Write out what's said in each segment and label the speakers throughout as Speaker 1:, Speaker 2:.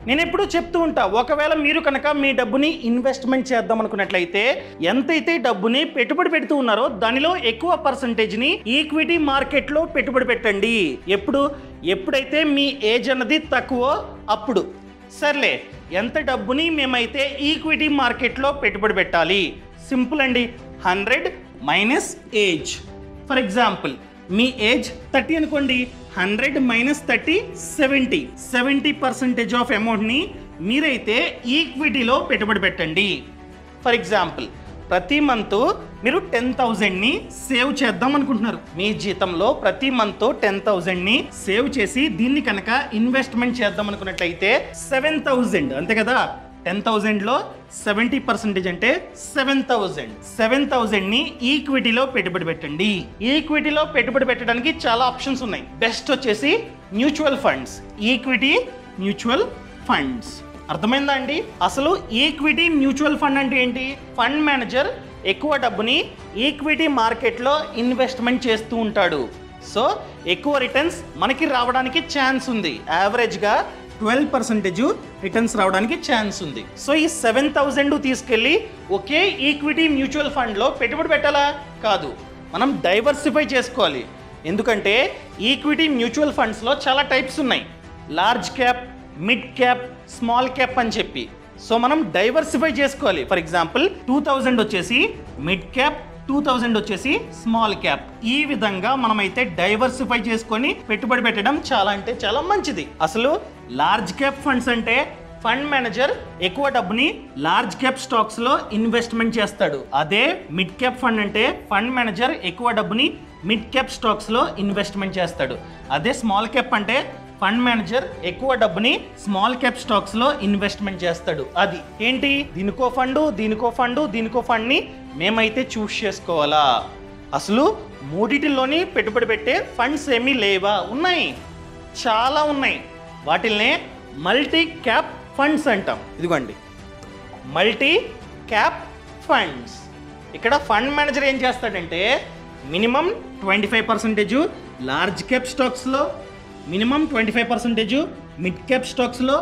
Speaker 1: నేను ఎప్పుడూ చెప్తూ ఉంటా, ఒకవేళ మీరు కనుక మీ డబ్బుని ఇన్వెస్ట్మెంట్ చేద్దాం అనుకున్నట్లయితే ఎంతైతే డబ్బుని పెట్టుబడి పెడుతూ ఉన్నారో దానిలో ఎక్కువ పర్సంటేజ్ని ఈక్విటీ మార్కెట్లో పెట్టుబడి పెట్టండి. ఎప్పుడైతే మీ ఏజ్ అన్నది తక్కువ అప్పుడు. సర్లే, ఎంత డబ్బుని మేమైతే ఈక్విటీ మార్కెట్లో పెట్టుబడి పెట్టాలి? సింపుల్ అండి, 100 minus age. For example, me age 30 అనుకోండి, 100 మైనస్ 30 70% ఆఫ్ అమౌంట్ని మీరైతే ఈక్విటీలో పెట్టుబడి పెట్టండి. ఫర్ ఎగ్జాంపుల్, ప్రతి మంత్ మీరు 10,000ని సేవ్ చేద్దాం అనుకుంటున్నారు. మీ జీతంలో ప్రతి మంత్ 10,000ని సేవ్ చేసి దీన్ని కనుక ఇన్వెస్ట్మెంట్ చేద్దాం అనుకున్నట్లయితే 7,000, అంతే కదా? 10,000లో 70% అంటే 7,000ని ఈక్విటీలో పెట్టుబడి పెట్టండి. ఈక్విటీలో పెట్టుబడి పెట్టడానికి చాలా ఆప్షన్స్ ఉన్నాయి. బెస్ట్ వచ్చేసి mutual funds, equity mutual funds. అర్థమైందా అండి? అసలు ఈక్విటీ మ్యూచువల్ ఫండ్ అంటే ఏంటి? ఫండ్ మేనేజర్ ఎక్కువ డబ్బుని ఈక్విటీ మార్కెట్లో ఇన్వెస్ట్మెంట్ చేస్తూ ఉంటాడు. సో ఎక్కువ రిటర్న్స్ మనకి రావడానికి ఛాన్స్ ఉంది. యావరేజ్గా 12% రిటర్న్స్ రావడానికి ఛాన్స్ ఉంది. సో ఈ 7,000 తీసుకెళ్ళి ఒకే ఈక్విటీ మ్యూచువల్ ఫండ్లో పెట్టుబడి పెట్టాలా? కాదు, మనం డైవర్సిఫై చేసుకోవాలి. ఎందుకంటే ఈక్విటీ మ్యూచువల్ ఫండ్స్లో చాలా టైప్స్ ఉన్నాయి. Large cap, mid cap, small cap అని చెప్పి. సో మనం డైవర్సిఫై చేసుకోవాలి. ఫర్ ఎగ్జాంపుల్ 2,000 వచ్చేసి మిడ్ క్యాప్, 2,000 వచ్చేసి స్మాల్ క్యాప్. ఈ విధంగా మనమైతే డైవర్సిఫై చేసుకొని పెట్టుబడి పెట్టడం చాలా అంటే చాలా మంచిది. అసలు లార్జ్ క్యాప్ ఫండ్స్ అంటే ఫండ్ మేనేజర్ ఎక్కువ డబ్బుని లార్జ్ క్యాప్ స్టాక్స్లో ఇన్వెస్ట్మెంట్ చేస్తాడు. అదే మిడ్ క్యాప్ ఫండ్ అంటే ఫండ్ మేనేజర్ ఎక్కువ డబ్బుని మిడ్ క్యాప్ స్టాక్స్లో ఇన్వెస్ట్మెంట్ చేస్తాడు. అదే స్మాల్ క్యాప్ అంటే ఫండ్ మేనేజర్ ఎక్కువ డబ్బుని స్మాల్ క్యాప్ స్టాక్స్లో ఇన్వెస్ట్మెంట్ చేస్తాడు. అది ఏంటి? దీనికో ఫండ్, దీనికో ఫండ్, దీనికో ఫండ్ని మేమైతే చూస్ చేసుకోవాలా? అసలు మూడిటిలోని పెట్టుబడి పెట్టే ఫండ్స్ ఏమీ లేవా? ఉన్నాయి, చాలా ఉన్నాయి. వాటిల్నే మల్టీ క్యాప్ ఫండ్స్ అంటాం. ఇదిగోండి, మల్టీ క్యాప్ ఫండ్స్. ఇక్కడ ఫండ్ మేనేజర్ ఏం చేస్తాడంటే మినిమం 25% లార్జ్ క్యాప్ స్టాక్స్లో, మినిమం 25% మిడ్ క్యాప్ స్టాక్స్లో,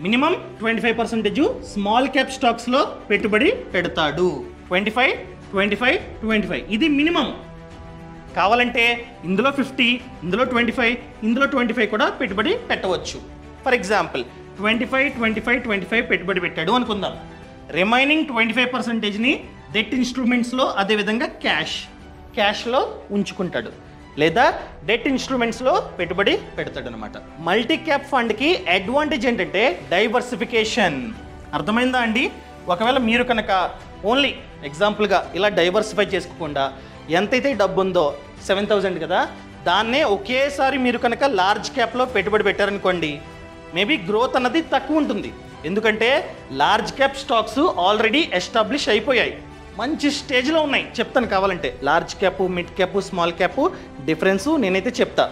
Speaker 1: మినిమం 25% స్మాల్ క్యాప్ స్టాక్స్లో పెట్టుబడి పెడతాడు. 25 ఇది మినిమం. కావాలంటే ఇందులో 50, ఇందులో 25, ఇందులో 25 కూడా పెట్టుబడి పెట్టవచ్చు. ఫర్ ఎగ్జాంపుల్ 25 పెట్టుబడి పెట్టాడు అనుకుందాం. రిమైనింగ్ 25%ని డెట్ ఇన్స్ట్రుమెంట్స్లో, అదేవిధంగా క్యాష్లో ఉంచుకుంటాడు, లేదా డెట్ ఇన్స్ట్రుమెంట్స్లో పెట్టుబడి పెడతాడు అనమాట. మల్టీ క్యాప్ ఫండ్కి అడ్వాంటేజ్ ఏంటంటే డైవర్సిఫికేషన్. అర్థమైందా అండి? ఒకవేళ మీరు కనుక ఓన్లీ ఎగ్జాంపుల్గా ఇలా డైవర్సిఫై చేసుకోకుండా ఎంతైతే డబ్బు ఉందో 7,000 కదా, దాన్నే ఒకేసారి మీరు కనుక లార్జ్ క్యాప్లో పెట్టుబడి పెట్టారనుకోండి, మేబీ గ్రోత్ అన్నది తక్కువ ఉంటుంది. ఎందుకంటే large cap stocks already establish అయిపోయాయి, మంచి స్టేజ్లో ఉన్నాయి. చెప్తాను కావాలంటే. Large cap, mid cap, small cap difference నేనైతే చెప్తా.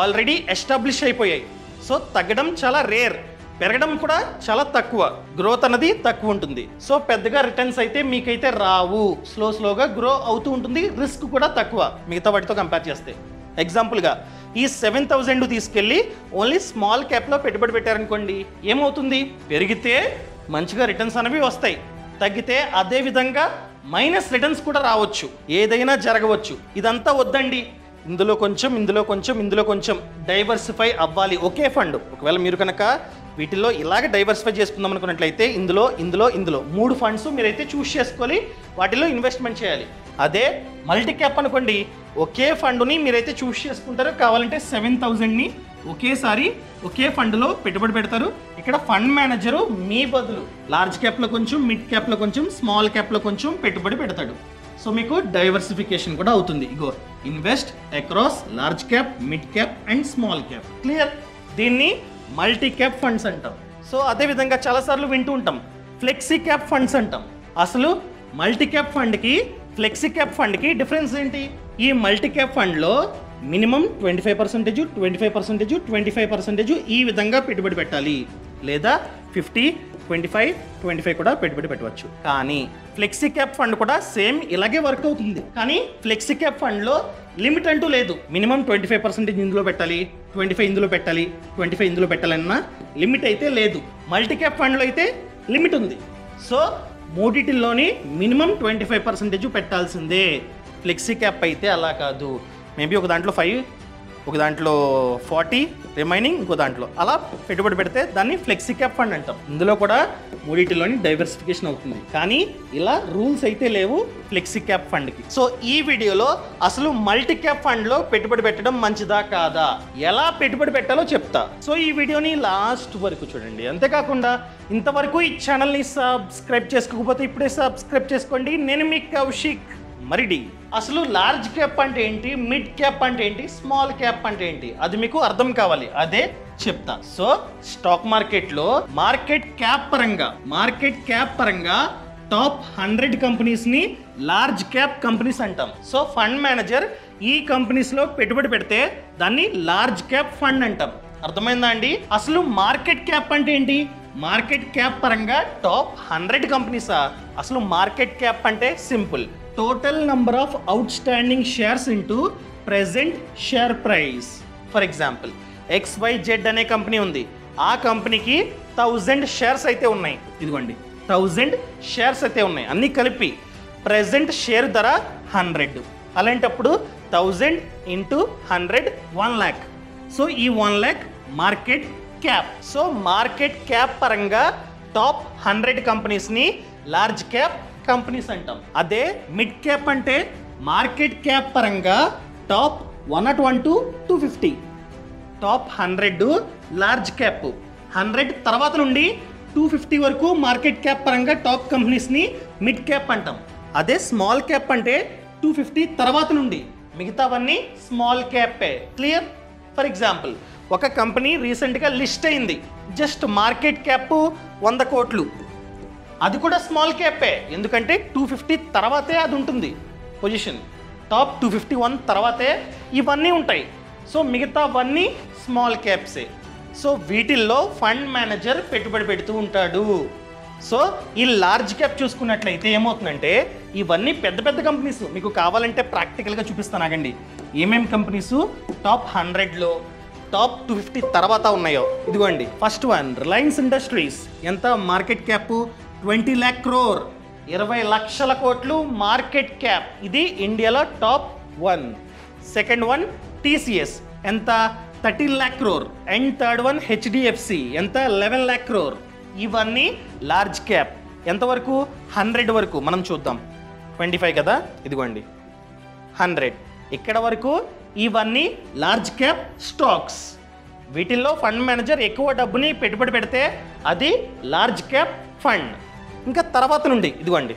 Speaker 1: ఆల్రెడీ ఎస్టాబ్లిష్ అయిపోయాయి. సో తగ్గడం చాలా రేర్, పెరగడం కూడా చాలా తక్కువ, గ్రోత్ అన్నది తక్కువ ఉంటుంది. సో పెద్దగా రిటర్న్స్ అయితే మీకైతే రావు, స్లోగా గ్రో అవుతూ ఉంటుంది. రిస్క్ కూడా తక్కువ మిగతా వాటితో కంపేర్ చేస్తే. ఎగ్జాంపుల్గా ఈ 7,000 తీసుకెళ్ళి ఓన్లీ స్మాల్ క్యాప్లో పెట్టుబడి పెట్టారనుకోండి, ఏమవుతుంది? పెరిగితే మంచిగా రిటర్న్స్ అనేవి వస్తాయి, తగ్గితే అదే విధంగా మైనస్ రిటర్న్స్ కూడా రావచ్చు, ఏదైనా జరగవచ్చు. ఇదంతా వద్దండి. ఇందులో కొంచెం, ఇందులో కొంచెం, ఇందులో కొంచెం డైవర్సిఫై అవ్వాలి ఒకే ఫండ్. ఒకవేళ మీరు కనుక వీటిల్లో ఇలాగ డైవర్సిఫై చేసుకుందాం అనుకున్నట్లయితే ఇందులో 3 ఫండ్స్ మీరైతే చూస్ చేసుకొని వాటిలో ఇన్వెస్ట్మెంట్ చేయాలి. అదే మల్టీ క్యాప్ అనుకోండి, ఒకే ఫండ్ని మీరైతే చూస్ చేసుకుంటారు. కావాలంటే 7,000ని ఒకేసారి ఒకే ఫండ్లో పెట్టుబడి పెడతారు. ఇక్కడ ఫండ్ మేనేజరు మీ బదులు లార్జ్ క్యాప్లో కొంచెం, మిడ్ క్యాప్లో కొంచెం, స్మాల్ క్యాప్లో కొంచెం పెట్టుబడి పెడతాడు. సో మీకు డైవర్సిఫికేషన్ కూడా అవుతుంది. ఇగో invest across large cap, mid cap and small cap. Clear? దీన్ని మల్టీ క్యాప్ ఫండ్స్ అంటాం. సో అదేవిధంగా చాలాసార్లు వింటూ ఉంటాం ఫ్లెక్సీ క్యాప్ ఫండ్స్ అంటాం. అసలు మల్టీ క్యాప్ ఫండ్కి, ఫ్లెక్సీ క్యాప్ ఫండ్కి డిఫరెన్స్ ఏంటి? ఈ మల్టీ క్యాప్ ఫండ్లో మినిమం 25%, 25% ఈ విధంగా పెట్టుబడి పెట్టాలి, లేదా 50, 25 కూడా పెట్టుబడి పెట్టవచ్చు. కానీ ఫ్లెక్సీ క్యాప్ ఫండ్ కూడా సేమ్ ఇలాగే వర్క్ అవుతుంది. కానీ ఫ్లెక్సీ క్యాప్ ఫండ్లో లిమిట్ అంటూ లేదు. మినిమం 25% ఇందులో పెట్టాలి, 25 ఇందులో పెట్టాలి, 25 ఇందులో పెట్టాలన్న లిమిట్ అయితే లేదు. మల్టీ క్యాప్ ఫండ్లో అయితే లిమిట్ ఉంది. సో మూడిటిల్లోని మినిమం 25% పెట్టాల్సిందే. ఫ్లెక్సీ క్యాప్ అయితే అలా కాదు. మేబీ ఒక దాంట్లో 5, ఒక దాంట్లో 40, రిమైనింగ్ ఇంకో దాంట్లో అలా పెట్టుబడి పెడితే దాన్ని ఫ్లెక్సీ క్యాప్ ఫండ్ అంటాం. ఇందులో కూడా మూడిటిలోని డైవర్సిఫికేషన్ అవుతుంది. కానీ ఇలా రూల్స్ అయితే లేవు ఫ్లెక్సీ క్యాప్ ఫండ్కి. సో ఈ వీడియోలో అసలు మల్టీ క్యాప్ ఫండ్లో పెట్టుబడి పెట్టడం మంచిదా కాదా, ఎలా పెట్టుబడి పెట్టాలో చెప్తా. సో ఈ వీడియోని లాస్ట్ వరకు చూడండి. అంతేకాకుండా ఇంతవరకు ఈ ఛానల్ని సబ్స్క్రైబ్ చేసుకోకపోతే ఇప్పుడే సబ్స్క్రైబ్ చేసుకోండి. నేను మీ కౌశిక్ మరిడి. అసలు లార్జ్ క్యాప్ అంటే ఏంటి, మిడ్ క్యాప్ అంటే ఏంటి, స్మాల్ క్యాప్ అంటే ఏంటి, అది మీకు అర్థం కావాలి, అదే చెప్తా. సో స్టాక్ మార్కెట్లో మార్కెట్ క్యాప్ పరంగా టాప్ 100 కంపెనీస్ ని లార్జ్ క్యాప్ కంపెనీస్ అంటాం. సో ఫండ్ మేనేజర్ ఈ కంపెనీస్ లో పెట్టుబడి పెడితే దాన్ని లార్జ్ క్యాప్ ఫండ్ అంటాం. అర్థమైందా అండి? అసలు మార్కెట్ క్యాప్ అంటే ఏంటి? మార్కెట్ క్యాప్ పరంగా టాప్ 100 కంపెనీసా? అసలు మార్కెట్ క్యాప్ అంటే simple, total number of out standing shares into present share price. For example XYZ అనే కంపెనీ ఉంది. ఆ కంపెనీకి 1000 షేర్స్ అయితే ఉన్నాయి. ఇదిగోండి 1000 షేర్స్ అయితే ఉన్నాయి. అన్నీ కలిపి ప్రెసెంట్ షేర్ ధర 100. అలాంటప్పుడు 1000 ఇంటూ 100 1 lakh. సో ఈ 1 lakh market cap. So market cap పరంగా టాప్ 100 కంపెనీస్ని లార్జ్ క్యాప్ కంపెనీస్ అంటాం. అదే మిడ్ క్యాప్ అంటే మార్కెట్ క్యాప్ పరంగా top 101 to 250. Top 100 large cap, 100 తర్వాత నుండి 250 వరకు మార్కెట్ క్యాప్ పరంగా టాప్ కంపెనీస్ని మిడ్ క్యాప్ అంటాం. అదే స్మాల్ క్యాప్ అంటే 250 తర్వాత నుండి మిగతావన్నీ స్మాల్ క్యాపే. క్లియర్? ఫర్ ఎగ్జాంపుల్ ఒక కంపెనీ రీసెంట్గా లిస్ట్ అయింది, జస్ట్ మార్కెట్ క్యాప్ 100 కోట్లు, అది కూడా స్మాల్ క్యాపే. ఎందుకంటే 250 తర్వాతే అది ఉంటుంది పొజిషన్. టాప్ 251 తర్వాతే ఇవన్నీ ఉంటాయి. సో మిగతావన్నీ స్మాల్ క్యాప్సే. సో వీటిల్లో ఫండ్ మేనేజర్ పెట్టుబడి పెడుతూ ఉంటాడు. సో ఈ లార్జ్ క్యాప్ చూసుకున్నట్లయితే ఏమవుతుందంటే ఇవన్నీ పెద్ద పెద్ద కంపెనీస్. మీకు కావాలంటే ప్రాక్టికల్గా చూపిస్తాను ఆగండి. ఏమేం కంపెనీస్ టాప్ 100లో టాప్ 250 తర్వాత ఉన్నాయో. ఇదిగోండి ఫస్ట్ వన్ రిలయన్స్ ఇండస్ట్రీస్. ఎంత మార్కెట్ క్యాప్? 20 lakh crore, 20 లక్షల కోట్లు మార్కెట్ క్యాప్. ఇది ఇండియాలో టాప్ 1. సెకండ్ వన్ TCS, ఎంత? 13 lakh crore. And third one HDFC, ఎంత? 11 lakh crore. ఇవన్నీ లార్జ్ క్యాప్. ఎంతవరకు? 100 వరకు. మనం చూద్దాం. 25 కదా, ఇదిగోండి 100 ఇక్కడ వరకు. ఇవన్నీ లార్జ్ క్యాప్ స్టాక్స్. వీటిల్లో ఫండ్ మేనేజర్ ఎక్కువ డబ్బుని పెట్టుబడి పెడితే అది లార్జ్ క్యాప్ ఫండ్. ఇంకా తర్వాత నుండి ఇదిగోండి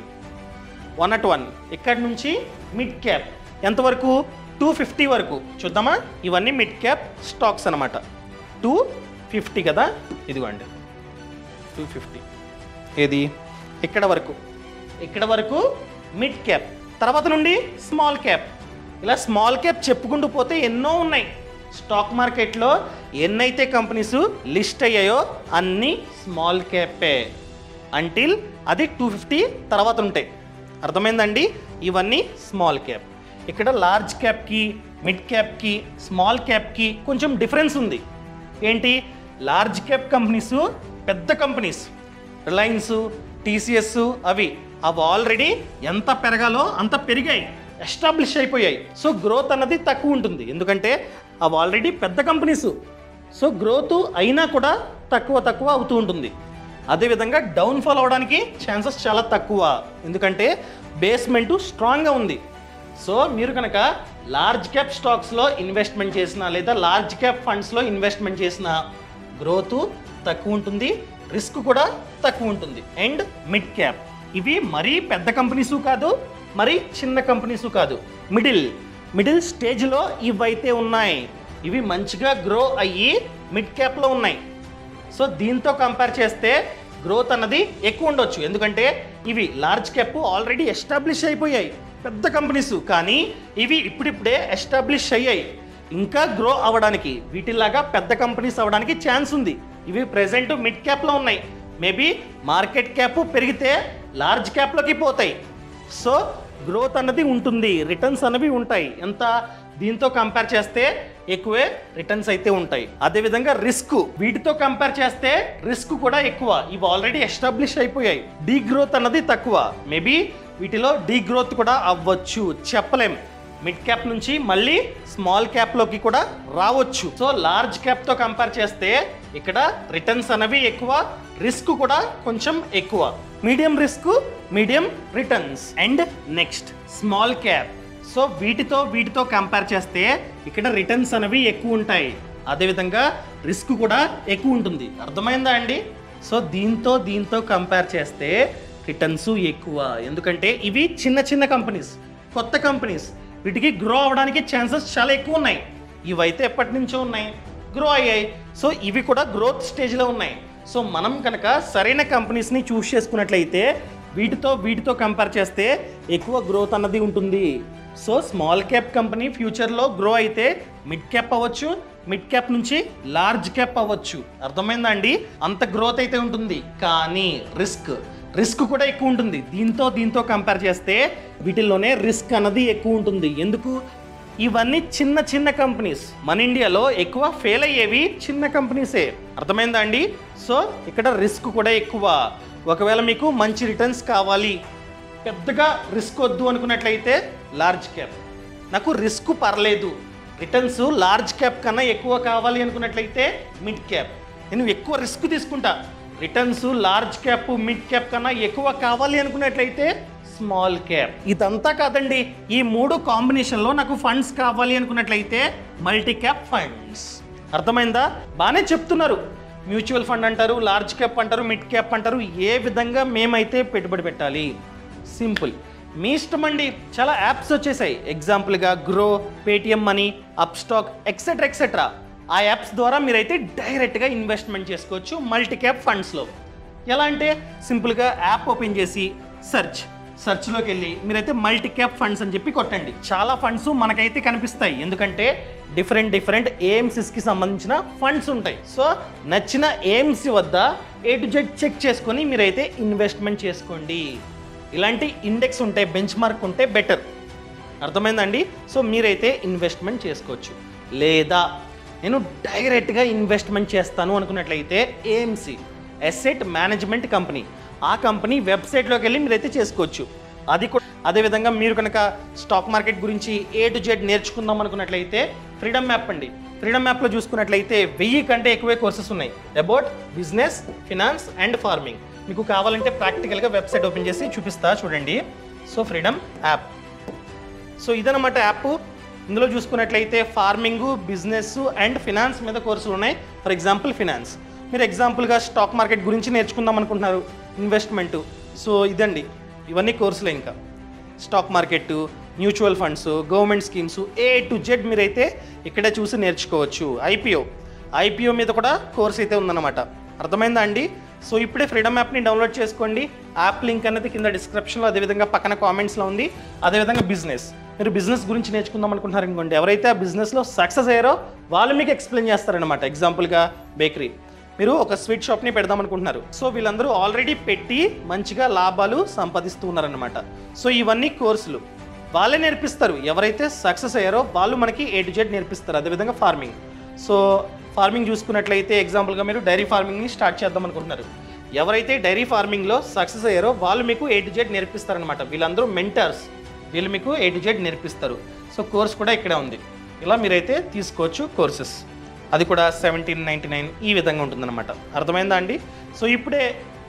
Speaker 1: 101, ఇక్కడ నుంచి మిడ్ క్యాప్. ఎంతవరకు? 250 వరకు. చూద్దామా? ఇవన్నీ మిడ్ క్యాప్ స్టాక్స్ అనమాట. 250 కదా, ఇదిగోండి 250. ఏది? ఇక్కడ వరకు మిడ్ క్యాప్. తర్వాత నుండి స్మాల్ క్యాప్. ఇలా స్మాల్ క్యాప్ చెప్పుకుంటూ పోతే ఎన్నో ఉన్నాయి. స్టాక్ మార్కెట్లో ఎన్నైతే కంపెనీస్ లిస్ట్ అయ్యాయో అన్నీ స్మాల్ క్యాపే అంటిల్ అది 250 తర్వాత ఉంటాయి. అర్థమైందండి? ఇవన్నీ స్మాల్ క్యాప్. ఇక్కడ లార్జ్ క్యాప్కి, మిడ్ క్యాప్కి, స్మాల్ క్యాప్కి కొంచెం డిఫరెన్స్ ఉంది. ఏంటి? లార్జ్ క్యాప్ కంపెనీస్ పెద్ద కంపెనీస్, రిలయన్స్, TCS అవి ఆల్రెడీ ఎంత పెరగాలో అంత పెరిగాయి, ఎస్టాబ్లిష్ అయిపోయాయి. సో గ్రోత్ అన్నది తక్కువ ఉంటుంది. ఎందుకంటే అవి ఆల్రెడీ పెద్ద కంపెనీస్. సో గ్రోత్ అయినా కూడా తక్కువ అవుతూ ఉంటుంది. అదేవిధంగా డౌన్ఫాల్ అవడానికి ఛాన్సెస్ చాలా తక్కువ. ఎందుకంటే బేస్మెంటు స్ట్రాంగ్గా ఉంది. సో మీరు కనుక లార్జ్ క్యాప్ స్టాక్స్లో ఇన్వెస్ట్మెంట్ చేసినా లేదా లార్జ్ క్యాప్ ఫండ్స్లో ఇన్వెస్ట్మెంట్ చేసినా గ్రోత్ తక్కువ ఉంటుంది, రిస్క్ కూడా తక్కువ ఉంటుంది. అండ్ మిడ్ క్యాప్ ఇవి మరీ పెద్ద కంపెనీసు కాదు, మరీ చిన్న కంపెనీసు కాదు, మిడిల్ స్టేజ్లో ఇవైతే ఉన్నాయి. ఇవి మంచిగా గ్రో అయ్యి మిడ్ క్యాప్లో ఉన్నాయి. సో దీంతో కంపేర్ చేస్తే గ్రోత్ అన్నది ఎక్కువ ఉండొచ్చు. ఎందుకంటే ఇవి లార్జ్ క్యాప్ ఆల్రెడీ ఎస్టాబ్లిష్ అయిపోయాయి పెద్ద కంపెనీస్, కానీ ఇవి ఇప్పుడిప్పుడే ఎస్టాబ్లిష్ అయ్యాయి. ఇంకా గ్రో అవ్వడానికి వీటిలాగా పెద్ద కంపెనీస్ అవ్వడానికి ఛాన్స్ ఉంది. ఇవి ప్రెజెంట్ మిడ్ క్యాప్లో ఉన్నాయి. మేబీ మార్కెట్ క్యాప్ పెరిగితే లార్జ్ క్యాప్లోకి పోతాయి. సో గ్రోత్ అన్నది ఉంటుంది, రిటర్న్స్ అనేవి ఉంటాయి. ఎంత దీంతో కంపేర్ చేస్తే ఎక్కువే రిటర్న్స్ అయితే ఉంటాయి. అదేవిధంగా రిస్క్, వీటితో కంపేర్ చేస్తే రిస్క్ కూడా ఎక్కువ. ఇవి ఆల్రెడీ ఎస్టాబ్లిష్ అయిపోయాయి. డీ గ్రోత్ అన్నది తక్కువ. మేబీ వీటిలో డీ గ్రోత్ కూడా అవ్వచ్చు, చెప్పలేం. మిడ్ క్యాప్ నుంచి మళ్ళీ స్మాల్ క్యాప్లోకి కూడా రావచ్చు. సో లార్జ్ క్యాప్తో కంపేర్ చేస్తే ఇక్కడ రిటర్న్స్ అనేవి ఎక్కువ, రిస్క్ కూడా కొంచెం ఎక్కువ. Medium risk, medium returns. And next small cap. So వీటితో కంపేర్ చేస్తే ఇక్కడ రిటర్న్స్ అనేవి ఎక్కువ ఉంటాయి, అదేవిధంగా రిస్క్ కూడా ఎక్కువ ఉంటుంది. అర్థమైందా అండి? సో దీంతో కంపేర్ చేస్తే రిటర్న్స్ ఎక్కువ, ఎందుకంటే ఇవి చిన్న కంపెనీస్, కొత్త కంపెనీస్. వీటికి గ్రో అవ్వడానికి ఛాన్సెస్ చాలా ఎక్కువ ఉన్నాయి. ఇవైతే ఎప్పటి నుంచో ఉన్నాయి, గ్రో అయ్యాయి. సో ఇవి కూడా గ్రోత్ స్టేజ్లో ఉన్నాయి. సో మనం కనుక సరైన కంపెనీస్ని చూస్ చేసుకున్నట్లయితే వీటితో కంపేర్ చేస్తే ఎక్కువ గ్రోత్ అన్నది ఉంటుంది. సో స్మాల్ క్యాప్ కంపెనీ ఫ్యూచర్లో గ్రో అయితే మిడ్ క్యాప్ అవ్వచ్చు, మిడ్ క్యాప్ నుంచి లార్జ్ క్యాప్ అవ్వచ్చు. అర్థమైందా అండి? అంత గ్రోత్ అయితే ఉంటుంది, కానీ రిస్క్ కూడా ఎక్కువ ఉంటుంది. దీంతో కంపేర్ చేస్తే వీటిల్లోనే రిస్క్ అన్నది ఎక్కువ ఉంటుంది. ఎందుకు? ఇవన్నీ చిన్న కంపెనీస్. మన ఇండియాలో ఎక్కువ ఫెయిల్ అయ్యేవి చిన్న కంపెనీసే. అర్థమైందా అండి? సో ఇక్కడ రిస్క్ కూడా ఎక్కువ. ఒకవేళ మీకు మంచి రిటర్న్స్ కావాలి, పెద్దగా రిస్క్ వద్దు అనుకున్నట్లయితే లార్జ్ క్యాప్. నాకు రిస్క్ పర్లేదు, రిటర్న్స్ లార్జ్ క్యాప్ కన్నా ఎక్కువ కావాలి అనుకున్నట్లయితే మిడ్ క్యాప్. నేను ఎక్కువ రిస్క్ తీసుకుంటా, returns large cap mid cap కన్నా ఎక్కువ కావాలి అనుకున్నట్లయితే స్మాల్ క్యాప్. ఇదంతా కాదండి, ఈ 3 కాంబినేషన్లో నాకు ఫండ్స్ కావాలి అనుకున్నట్లయితే మల్టీ క్యాప్ ఫండ్స్. అర్థమైందా? బాగానే చెప్తున్నారు. మ్యూచువల్ ఫండ్ అంటారు, లార్జ్ క్యాప్ అంటారు, మిడ్ క్యాప్ అంటారు. ఏ విధంగా మేమైతే పెట్టుబడి పెట్టాలి? సింపుల్, మీ ఇష్టం అండి. చాలా యాప్స్ వచ్చేసాయి. ఎగ్జాంపుల్గా grow, Paytm money, up stock, etcetera. ఆ యాప్స్ ద్వారా మీరైతే డైరెక్ట్గా ఇన్వెస్ట్మెంట్ చేసుకోవచ్చు మల్టీ క్యాప్ ఫండ్స్లో. ఎలా అంటే సింపుల్గా యాప్ ఓపెన్ చేసి సర్చ్లోకి వెళ్ళి మీరైతే మల్టీ క్యాప్ ఫండ్స్ అని చెప్పి కొట్టండి. చాలా ఫండ్స్ మనకైతే కనిపిస్తాయి, ఎందుకంటే డిఫరెంట్ ఎయిమ్స్కి సంబంధించిన ఫండ్స్ ఉంటాయి. సో నచ్చిన ఎయిమ్స్ వద్ద A to Z చెక్ చేసుకొని మీరైతే ఇన్వెస్ట్మెంట్ చేసుకోండి. ఇలాంటి ఇండెక్స్ ఉంటే, బెంచ్ మార్క్ ఉంటే బెటర్. అర్థమైందండి? సో మీరైతే ఇన్వెస్ట్మెంట్ చేసుకోవచ్చు. లేదా నేను డైరెక్ట్గా ఇన్వెస్ట్మెంట్ చేస్తాను అనుకున్నట్లయితే AMC, అసెట్ మేనేజ్మెంట్ కంపెనీ, ఆ కంపెనీ వెబ్సైట్లోకి వెళ్ళి మీరైతే చేసుకోవచ్చు. అది కూడా అదేవిధంగా మీరు కనుక స్టాక్ మార్కెట్ గురించి A to Z నేర్చుకుందాం అనుకున్నట్లయితే ఫ్రీడమ్ యాప్ అండి. ఫ్రీడమ్ యాప్లో చూసుకున్నట్లయితే 1000 కంటే ఎక్కువే కోర్సెస్ ఉన్నాయి about business, finance and farming. మీకు కావాలంటే ప్రాక్టికల్గా వెబ్సైట్ ఓపెన్ చేసి చూపిస్తా, చూడండి. So freedom app. సో ఇదన్నమాట యాప్. ఇందులో చూసుకున్నట్లయితే ఫార్మింగ్, బిజినెస్ అండ్ ఫినాన్స్ మీద కోర్సులు ఉన్నాయి. ఫర్ ఎగ్జాంపుల్ ఫినాన్స్, మీరు ఎగ్జాంపుల్గా స్టాక్ మార్కెట్ గురించి నేర్చుకుందాం అనుకుంటున్నారు, ఇన్వెస్ట్మెంటు. సో ఇదండి, ఇవన్నీ కోర్సులే. ఇంకా stock market, mutual funds, government schemes, A to Z మీరైతే ఇక్కడే చూసి నేర్చుకోవచ్చు. ఐపీఓ మీద కూడా కోర్స్ అయితే ఉందన్నమాట. అర్థమైందా అండి? సో ఇప్పుడే ఫ్రీడమ్ యాప్ని డౌన్లోడ్ చేసుకోండి. యాప్ లింక్ అనేది కింద డిస్క్రిప్షన్లో, అదేవిధంగా పక్కన కామెంట్స్లో ఉంది. అదేవిధంగా మీరు బిజినెస్ గురించి నేర్చుకుందాం అనుకుంటున్నారు అనుకోండి, ఎవరైతే ఆ బిజినెస్లో సక్సెస్ అయ్యారో వాళ్ళు మీకు ఎక్స్ప్లెయిన్ చేస్తారనమాట. ఎగ్జాంపుల్గా బేకరీ, మీరు ఒక స్వీట్ షాప్ని పెడదాం అనుకుంటున్నారు. సో వీళ్ళందరూ ఆల్రెడీ పెట్టి మంచిగా లాభాలు సంపాదిస్తూ ఉన్నారనమాట. సో ఇవన్నీ కోర్సులు వాళ్ళే నేర్పిస్తారు. ఎవరైతే సక్సెస్ అయ్యారో వాళ్ళు మనకి A to Z నేర్పిస్తారు. అదేవిధంగా ఫార్మింగ్. సో ఫార్మింగ్ చూసుకున్నట్లయితే ఎగ్జాంపుల్గా మీరు డైరీ ఫార్మింగ్ని స్టార్ట్ చేద్దాం అనుకుంటున్నారు. ఎవరైతే డైరీ ఫార్మింగ్లో సక్సెస్ అయ్యారో వాళ్ళు మీకు A to Z నేర్పిస్తారనమాట. వీళ్ళందరూ మెంటర్స్, వీళ్ళు మీకు A to Z నేర్పిస్తారు. సో కోర్స్ కూడా ఇక్కడే ఉంది. ఇలా మీరైతే తీసుకోవచ్చు కోర్సెస్. అది కూడా 1799 ఈ విధంగా ఉంటుందన్నమాట. అర్థమైందా అండి? సో ఇప్పుడే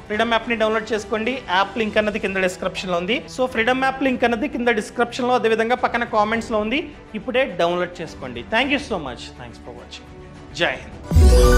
Speaker 1: ఫ్రీడమ్ యాప్ని డౌన్లోడ్ చేసుకోండి. యాప్ లింక్ అన్నది కింద డిస్క్రిప్షన్లో ఉంది. సో ఫ్రీడమ్ యాప్ లింక్ అన్నది కింద డిస్క్రిప్షన్లో, అదేవిధంగా పక్కన కామెంట్స్లో ఉంది. ఇప్పుడే డౌన్లోడ్ చేసుకోండి. Thank you so much. Thanks for watching. జై హింద్.